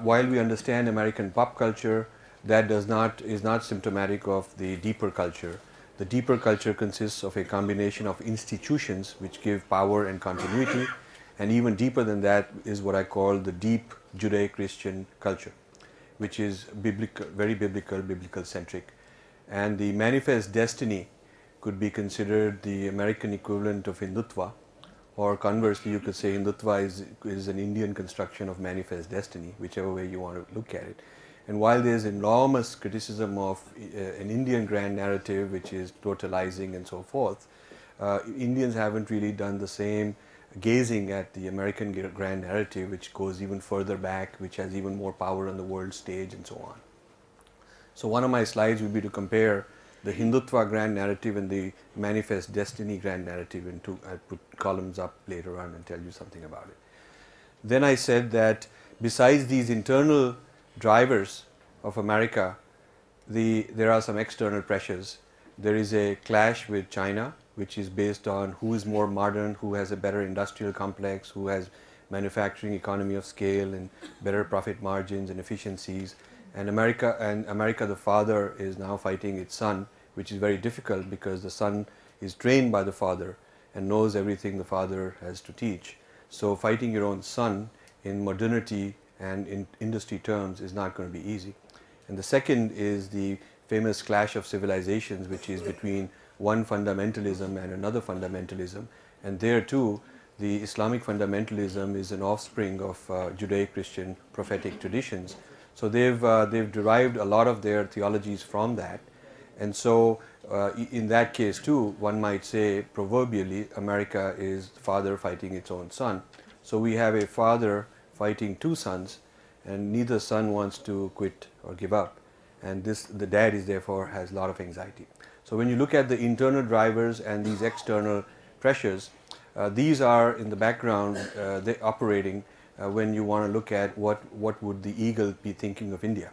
While we understand American pop culture, that is not symptomatic of the deeper culture. The deeper culture consists of a combination of institutions which give power and continuity, and even deeper than that is what I call the deep Judeo-Christian culture, which is biblical, very biblical centric. And the manifest destiny could be considered the American equivalent of Hindutva, or conversely you could say Hindutva is an Indian construction of manifest destiny, whichever way you want to look at it. And while there is enormous criticism of an Indian grand narrative which is totalizing and so forth, Indians haven't really done the same gazing at the American grand narrative, which goes even further back, which has even more power on the world stage and so on. So one of my slides would be to compare the Hindutva grand narrative and the manifest destiny grand narrative, and I'll put columns up later on and tell you something about it. Then I said that besides these internal drivers of America, there are some external pressures. There is a clash with China, which is based on who is more modern, who has a better industrial complex, who has manufacturing economy of scale and better profit margins and efficiencies. And America the father is now fighting its son, which is very difficult because the son is trained by the father and knows everything the father has to teach. So fighting your own son in modernity and in industry terms is not going to be easy. And the second is the famous clash of civilizations, which is between one fundamentalism and another fundamentalism. And there too, the Islamic fundamentalism is an offspring of Judeo-Christian prophetic traditions. So they've derived a lot of their theologies from that. And so in that case too, one might say proverbially America is the father fighting its own son. So we have a father fighting two sons, and neither son wants to quit or give up. And the dad is therefore has a lot of anxiety. So when you look at the internal drivers and these external pressures, these are in the background they operating when you want to look at what would the eagle be thinking of India.